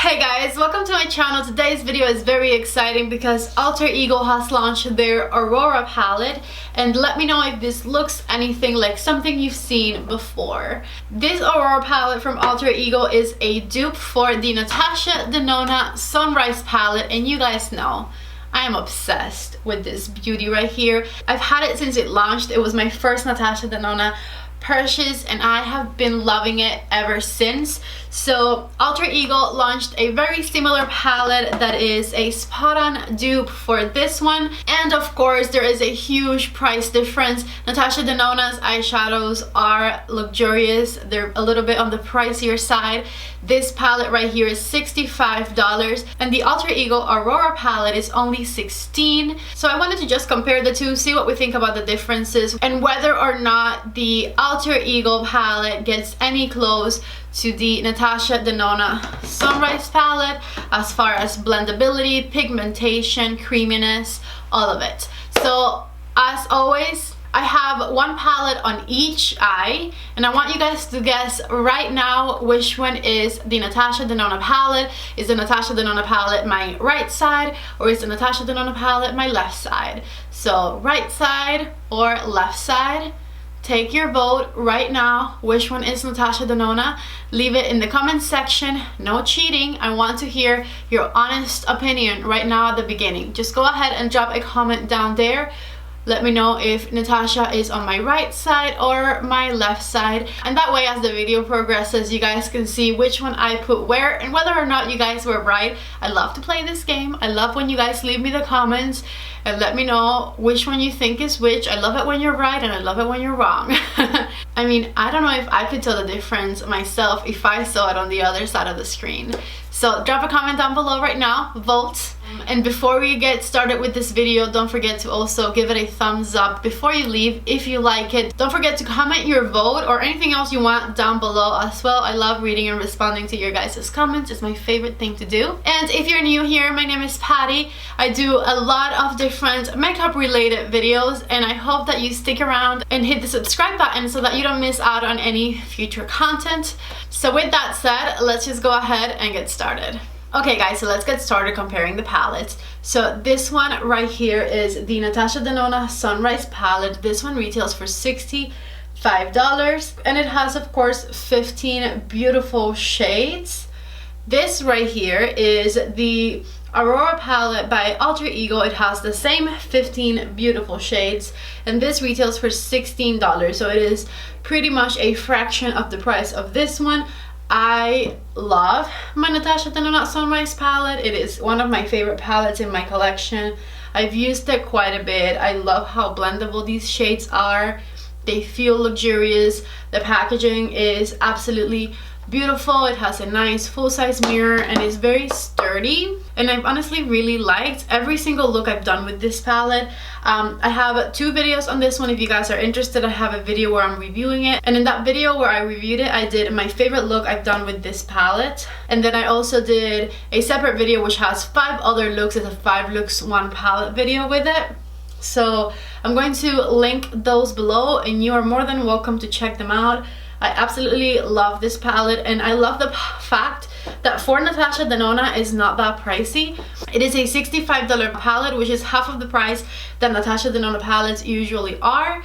Hey guys, welcome to my channel. Today's video is very exciting because Alter Ego has launched their Aurora palette, and let me know if this looks anything like something you've seen before. This Aurora palette from Alter Ego is a dupe for the Natasha Denona Sunrise Palette, and you guys know I am obsessed with this beauty right here. I've had it since it launched. It was my first Natasha Denona purchase and I have been loving it ever since. So Alter Ego launched a very similar palette that is a spot-on dupe for this one, and of course there is a huge price difference. Natasha Denona's eyeshadows are luxurious, they're a little bit on the pricier side. This palette right here is $65 and the Alter Ego Aurora palette is only $16. So I wanted to just compare the two, see what we think about the differences and whether or not the Alter Ego palette gets any close to the Natasha Denona Sunrise palette as far as blendability, pigmentation, creaminess, all of it. So as always, I have one palette on each eye and I want you guys to guess right now which one is the Natasha Denona palette. Is the Natasha Denona palette my right side, or is the Natasha Denona palette my left side? So right side or left side? Take your vote right now. Which one is Natasha Denona? Leave it in the comment section. No cheating. I want to hear your honest opinion right now at the beginning. Just go ahead and drop a comment down there. Let me know if Natasha is on my right side or my left side, and that way as the video progresses you guys can see which one I put where and whether or not you guys were right. I love to play this game. I love when you guys leave me the comments and let me know which one you think is which. I love it when you're right and I love it when you're wrong. I mean, I don't know if I could tell the difference myself if I saw it on the other side of the screen. So drop a comment down below right now, vote. And before we get started with this video, don't forget to also give it a thumbs up before you leave if you like it. Don't forget to comment your vote or anything else you want down below as well. I love reading and responding to your guys' comments. It's my favorite thing to do. And if you're new here, my name is Patty. I do a lot of different makeup related videos and I hope that you stick around and hit the subscribe button so that you don't miss out on any future content. So with that said, let's just go ahead and get started. Okay guys, so let's get started comparing the palettes. So this one right here is the Natasha Denona Sunrise Palette. This one retails for $65 and it has of course 15 beautiful shades. This right here is the Aurora palette by Alter Ego. It has the same 15 beautiful shades and this retails for $16, so it is pretty much a fraction of the price of this one. I love my Natasha Denona Sunrise palette. It is one of my favorite palettes in my collection. I've used it quite a bit. I love how blendable these shades are. They feel luxurious. The packaging is absolutely beautiful. It has a nice full-size mirror and is very sturdy, and I've honestly really liked every single look I've done with this palette. I have 2 videos on this one. If you guys are interested, I have a video where I'm reviewing it, and in that video where I reviewed it I did my favorite look I've done with this palette, and then I also did a separate video which has 5 other looks. It's a 5 looks 1 palette video with it. So I'm going to link those below and you are more than welcome to check them out. I absolutely love this palette and I love the fact that for Natasha Denona is not that pricey. It is a $65 palette, which is half of the price that Natasha Denona palettes usually are.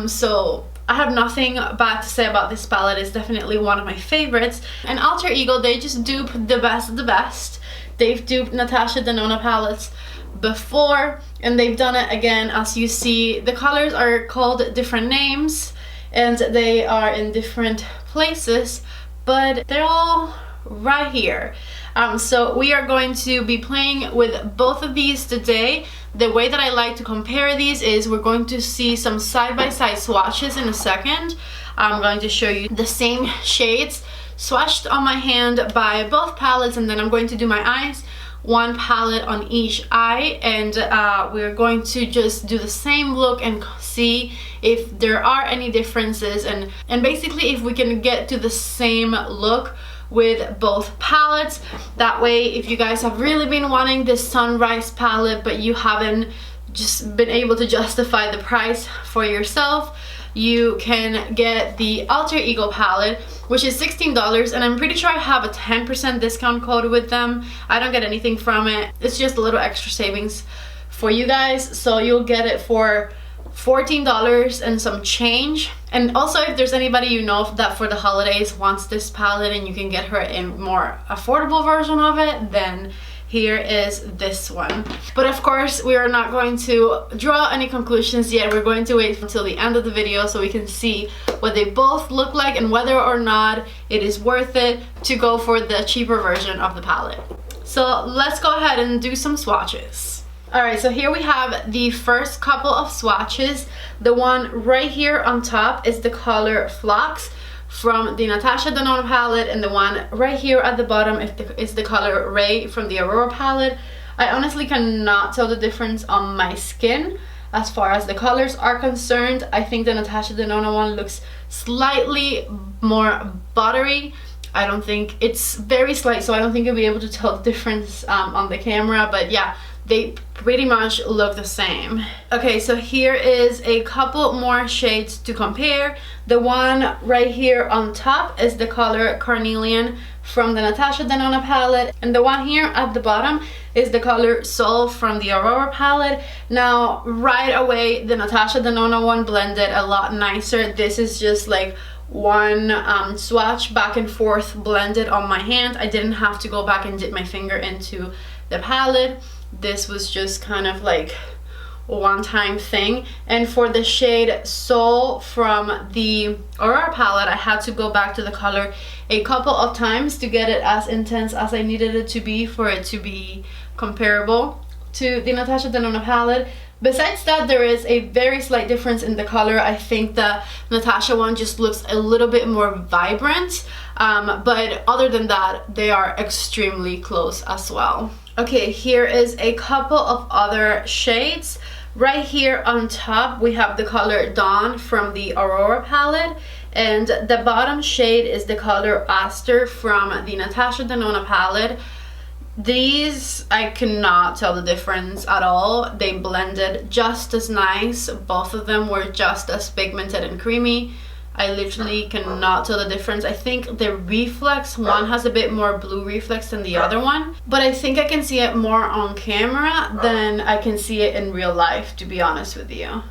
So I have nothing bad to say about this palette. It's definitely one of my favorites. And Alter Ego, they just dupe the best of the best. They've duped Natasha Denona palettes before and they've done it again. As you see, the colors are called different names and they are in different places, but they're all right here. So we are going to be playing with both of these today. The way that I like to compare these is we're going to see some side-by-side swatches in a second. I'm going to show you the same shades swatched on my hand by both palettes, and then I'm going to do my eyes, 1 palette on each eye, and we're going to just do the same look and see if there are any differences and basically if we can get to the same look with both palettes. That way, if you guys have really been wanting this Sunrise palette but you haven't just been able to justify the price for yourself, you can get the Alter Ego palette, which is $16, and I'm pretty sure I have a 10% discount code with them. I don't get anything from it. It's just a little extra savings for you guys, so you'll get it for $14 and some change. And also, if there's anybody you know that for the holidays wants this palette and you can get her a more affordable version of it, then here is this one. But of course, we are not going to draw any conclusions yet. We're going to wait until the end of the video so we can see what they both look like and whether or not it is worth it to go for the cheaper version of the palette. So let's go ahead and do some swatches. Alright, so here we have the first couple of swatches. The one right here on top is the color Phlox from the Natasha Denona palette, and the one right here at the bottom is the color Ray from the Aurora palette. I honestly cannot tell the difference on my skin as far as the colors are concerned. I think the Natasha Denona one looks slightly more buttery. I don't think it's very slight, so I don't think you'll be able to tell the difference on the camera, but yeah, they pretty much look the same. Okay, so here is a couple more shades to compare. The one right here on top is the color Carnelian from the Natasha Denona palette, and the one here at the bottom is the color Soul from the Aurora palette. Now, right away, the Natasha Denona one blended a lot nicer. This is just like one swatch back and forth blended on my hand. I didn't have to go back and dip my finger into the palette. This was just kind of like a one-time thing. And for the shade Soul from the Aurora palette, I had to go back to the color a couple of times to get it as intense as I needed it to be for it to be comparable to the Natasha Denona palette. Besides that, there is a very slight difference in the color. I think the Natasha one just looks a little bit more vibrant, but other than that, they are extremely close as well. Okay, here is a couple of other shades. Right here on top, we have the color Dawn from the Aurora palette, and the bottom shade is the color Aster from the Natasha Denona palette. These, I cannot tell the difference at all. They blended just as nice. Both of them were just as pigmented and creamy. I literally cannot tell the difference. I think the reflex, one has a bit more blue reflex than the other one, but I think I can see it more on camera than I can see it in real life, to be honest with you.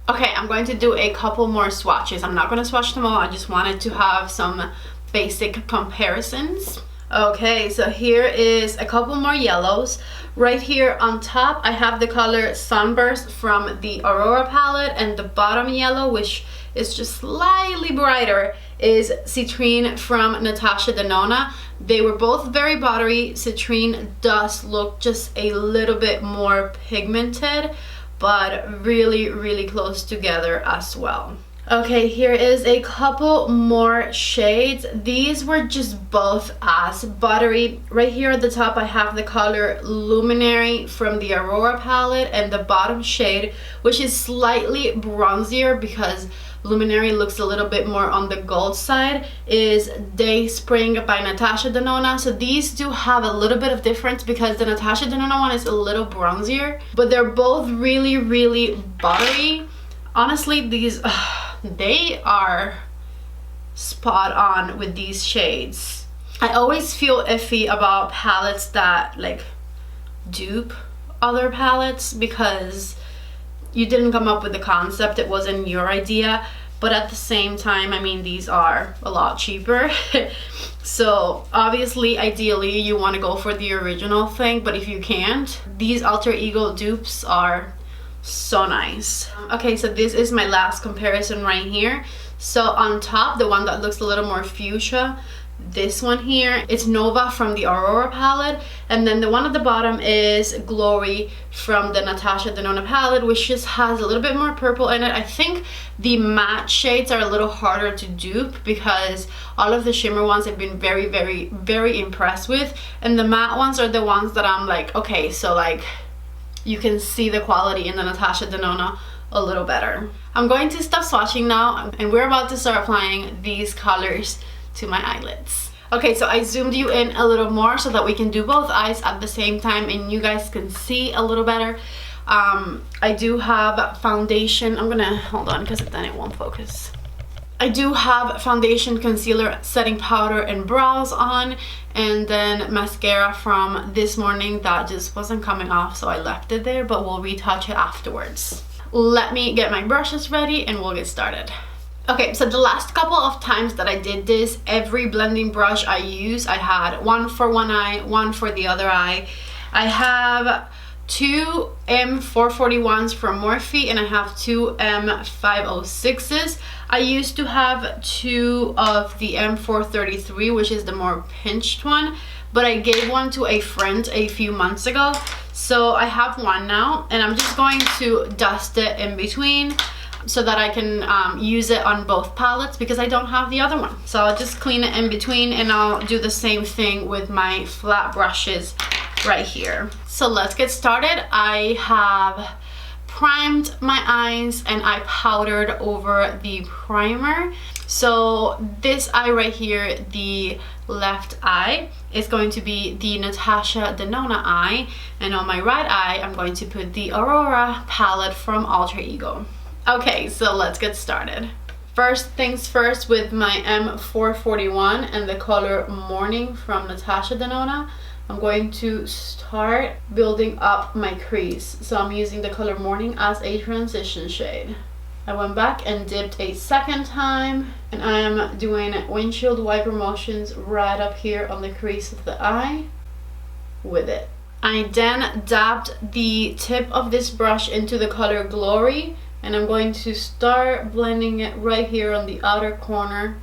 Okay, I'm going to do a couple more swatches. I'm not going to swatch them all. I just wanted to have some basic comparisons. Okay, so here is a couple more yellows. Right here on top, I have the color Sunburst from the Aurora palette, and the bottom yellow, which is just slightly brighter, is Citrine from Natasha Denona. They were both very buttery. Citrine does look just a little bit more pigmented, but really, really close together as well. Okay, here is a couple more shades. These were just both as buttery. Right here at the top, I have the color Luminary from the Aurora palette, and the bottom shade, which is slightly bronzier because Luminary looks a little bit more on the gold side, is Day Spring by Natasha Denona. So these do have a little bit of difference because the Natasha Denona one is a little bronzier, but they're both really, really buttery. Honestly, these they are spot on with these shades. I always feel iffy about palettes that like dupe other palettes because you didn't come up with the concept, it wasn't your idea, but at the same time, I mean, these are a lot cheaper. So obviously, ideally, you want to go for the original thing, but if you can't, these Alter Ego dupes are so nice. Okay, so this is my last comparison right here. So on top, the one that looks a little more fuchsia, this one here, it's Nova from the Aurora palette, and then the one at the bottom is Glory from the Natasha Denona palette, which just has a little bit more purple in it. I think the matte shades are a little harder to dupe because all of the shimmer ones I've been very, very, very impressed with, and the matte ones are the ones that I'm like, okay, so like you can see the quality in the Natasha Denona a little better. I'm going to stop swatching now, and we're about to start applying these colors to my eyelids. Okay, so I zoomed you in a little more so that we can do both eyes at the same time and you guys can see a little better. I do have foundation. I'm gonna hold on because then it won't focus. I do have foundation, concealer, setting powder, and brows on, and then mascara from this morning that just wasn't coming off, so I left it there, but we'll retouch it afterwards. Let me get my brushes ready and we'll get started. Okay, so the last couple of times that I did this, every blending brush I used, I had one for one eye, one for the other eye. I have two M441s from Morphe and I have two M506s. I used to have two of the M433, which is the more pinched one, but I gave one to a friend a few months ago. So I have one now, and I'm just going to dust it in between so that I can use it on both palettes because I don't have the other one. So I'll just clean it in between, and I'll do the same thing with my flat brushes right here. So let's get started. I have primed my eyes and I powdered over the primer. So this eye right here, the left eye, is going to be the Natasha Denona eye, and on my right eye I'm going to put the Aurora palette from Alter Ego. Okay, so let's get started. First things first, with my M441 and the color Morning from Natasha Denona, I'm going to start building up my crease. So I'm using the color Morning as a transition shade. I went back and dipped a second time, and I am doing windshield wiper motions right up here on the crease of the eye with it. I then dabbed the tip of this brush into the color Glory, and I'm going to start blending it right here on the outer corner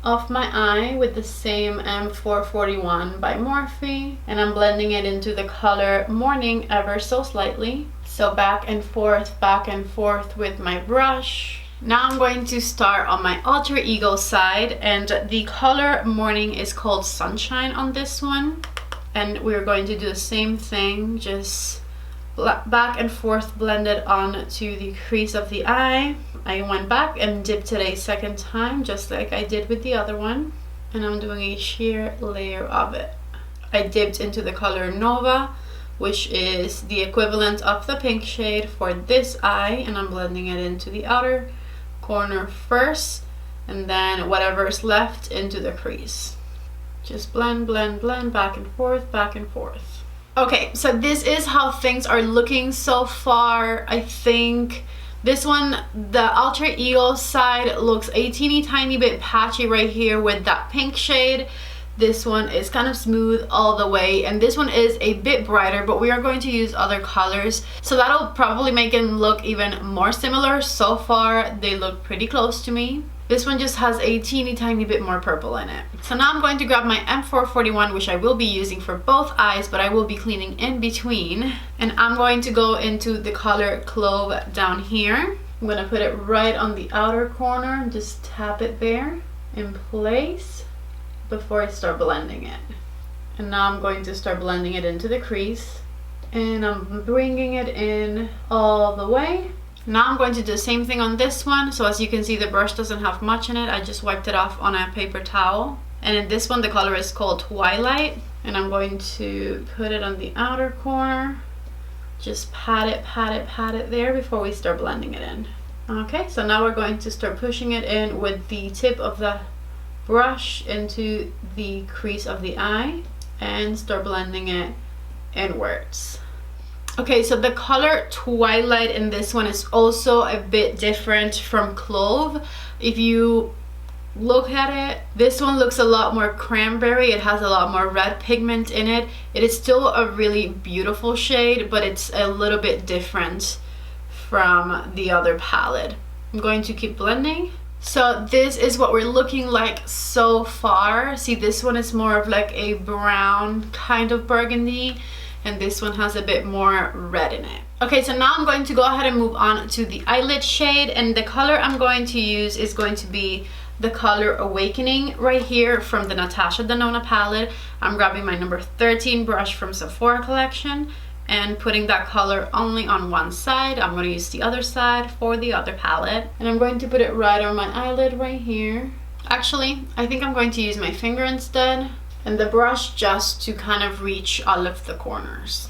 of my eye with the same M441 by Morphe, and I'm blending it into the color Morning ever so slightly. So back and forth with my brush. Now I'm going to start on my Alter Ego side, and the color Morning is called Sunshine on this one, and we're going to do the same thing, just back and forth blend it onto the crease of the eye. I went back and dipped it a second time, just like I did with the other one, and I'm doing a sheer layer of it. I dipped into the color Nova, which is the equivalent of the pink shade for this eye, and I'm blending it into the outer corner first, and then whatever's left into the crease. Just blend, blend, blend, back and forth, back and forth. Okay, so this is how things are looking so far. I think this one, the Alter Ego side, looks a teeny tiny bit patchy right here with that pink shade. This one is kind of smooth all the way, and this one is a bit brighter, but we are going to use other colors, so that'll probably make them look even more similar. So far they look pretty close to me. This one just has a teeny tiny bit more purple in it. So now I'm going to grab my M441, which I will be using for both eyes, but I will be cleaning in between, and I'm going to go into the color Clove down here. I'm going to put it right on the outer corner and just tap it there in place before I start blending it. And now I'm going to start blending it into the crease, and I'm bringing it in all the way. Now I'm going to do the same thing on this one. So as you can see, the brush doesn't have much in it. I just wiped it off on a paper towel. And in this one, the color is called Twilight, and I'm going to put it on the outer corner. Just pat it, pat it, pat it there before we start blending it in. Okay, so now we're going to start pushing it in with the tip of the brush into the crease of the eye and start blending it inwards. Okay, so the color Twilight in this one is also a bit different from Clove. If you look at it, this one looks a lot more cranberry. It has a lot more red pigment in it. It is still a really beautiful shade, but it's a little bit different from the other palette. I'm going to keep blending. So this is what we're looking like so far. See, this one is more of like a brown kind of burgundy, and this one has a bit more red in it. Okay, so now I'm going to go ahead and move on to the eyelid shade, and the color I'm going to use is going to be the color Awakening right here from the Natasha Denona palette. I'm grabbing my number 13 brush from Sephora collection and putting that color only on one side. I'm going to use the other side for the other palette, and I'm going to put it right on my eyelid right here. Actually, I think I'm going to use my finger instead, and the brush just to kind of reach all of the corners.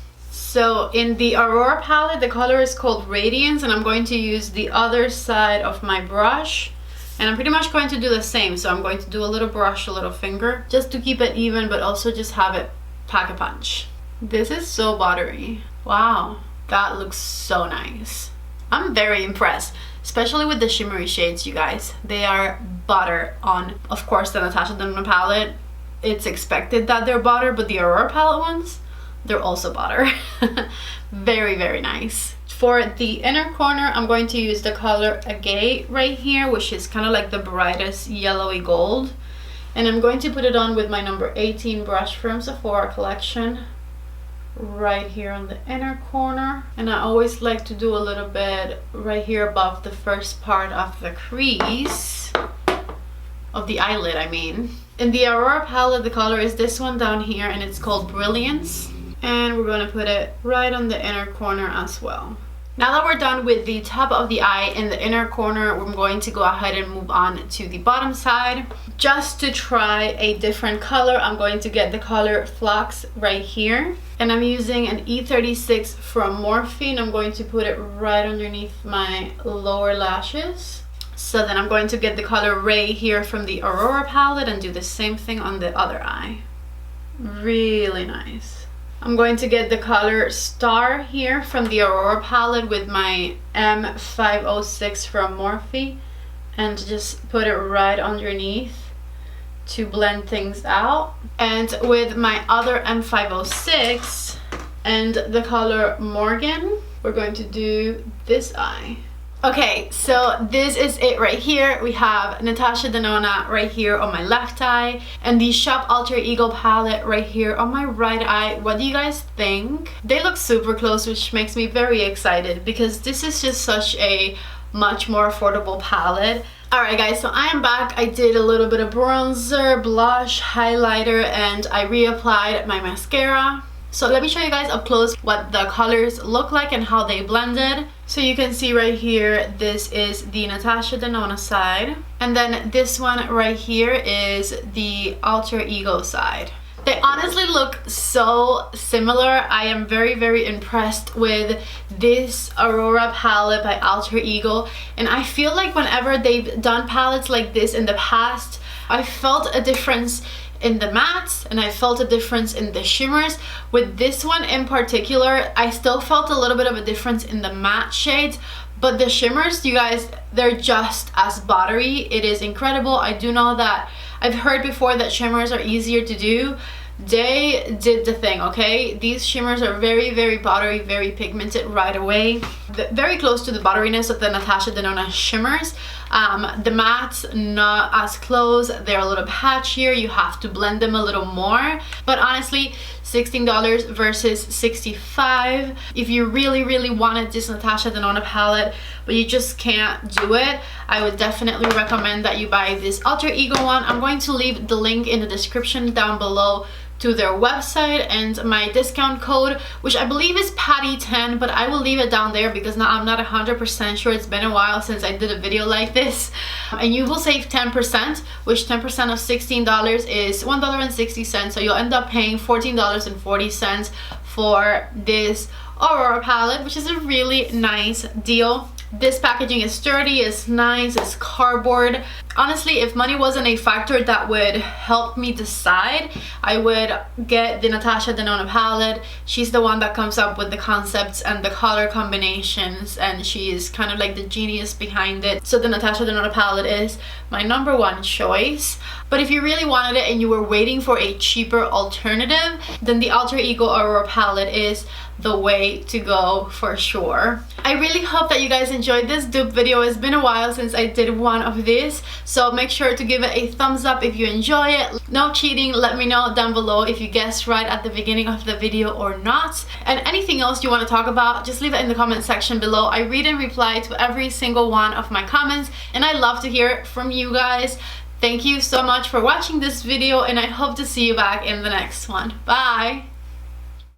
So in the Aurora palette, the color is called Radiance, and I'm going to use the other side of my brush. And I'm pretty much going to do the same. So I'm going to do a little brush, a little finger, just to keep it even, but also just have it pack a punch. This is so buttery. Wow, that looks so nice. I'm very impressed, especially with the shimmery shades, you guys. They are butter on, of course, the Natasha Denona palette. It's expected that they're butter, but the Aurora palette ones, they're also butter. Very, very nice. For the inner corner, I'm going to use the color Agate right here, which is kind of like the brightest yellowy gold. And I'm going to put it on with my number 18 brush from Sephora collection right here on the inner corner. And I always like to do a little bit right here above the first part of the crease of the eyelid, I mean. In the Aurora palette, the color is this one down here, and it's called Brilliance. And we're going to put it right on the inner corner as well. Now that we're done with the top of the eye in the inner corner, we're going to go ahead and move on to the bottom side. Just to try a different color, I'm going to get the color Flux right here. And I'm using an E36 from Morphe, and I'm going to put it right underneath my lower lashes. So then I'm going to get the color Ray here from the Aurora palette and do the same thing on the other eye. Really nice. I'm going to get the color Star here from the Aurora palette with my M506 from Morphe and just put it right underneath to blend things out. And with my other M506 and the color Morgan, we're going to do this eye. Okay, so this is it right here. We have Natasha Denona right here on my left eye and the Shop Alter Ego palette right here on my right eye. What do you guys think? They look super close, which makes me very excited because this is just such a much more affordable palette. Alright guys, so I am back. I did a little bit of bronzer, blush, highlighter, and I reapplied my mascara. So let me show you guys up close what the colors look like and how they blended. So you can see right here, this is the Natasha Denona side. And then this one right here is the Alter Ego side. They honestly look so similar. I am very, very impressed with this Aurora palette by Alter Ego. And I feel like whenever they've done palettes like this in the past, I felt a difference in the mattes and I felt a difference in the shimmers. With this one in particular, I still felt a little bit of a difference in the matte shades, but the shimmers, you guys, they're just as buttery. It is incredible. I do know that I've heard before that shimmers are easier to do. They did the thing, okay? These shimmers are very, very buttery, very pigmented right away. Very close to the butteriness of the Natasha Denona shimmers. The mattes, not as close. They're a little patchier. You have to blend them a little more. But honestly, $16 versus $65. If you really, really wanted this Natasha Denona palette, but you just can't do it, I would definitely recommend that you buy this Alter Ego one. I'm going to leave the link in the description down below to their website and my discount code, which I believe is Patty10, but I will leave it down there because now I'm not 100% sure. It's been a while since I did a video like this. And you will save 10%, which 10% of $16 is $1.60, so you'll end up paying $14.40 for this Aurora palette, which is a really nice deal. This packaging is sturdy, it's nice, it's cardboard. Honestly, if money wasn't a factor that would help me decide, I would get the Natasha Denona palette. She's the one that comes up with the concepts and the color combinations, and she is kind of like the genius behind it. So the Natasha Denona palette is my #1 choice. But if you really wanted it and you were waiting for a cheaper alternative, then the Alter Ego Aurora palette is the way to go for sure. I really hope that you guys enjoyed this dupe video. It's been a while since I did one of these, so make sure to give it a thumbs up if you enjoy it. No cheating. Let me know down below if you guessed right at the beginning of the video or not. And anything else you want to talk about, just leave it in the comment section below. I read and reply to every single one of my comments, and I love to hear from you guys. Thank you so much for watching this video, and I hope to see you back in the next one. Bye!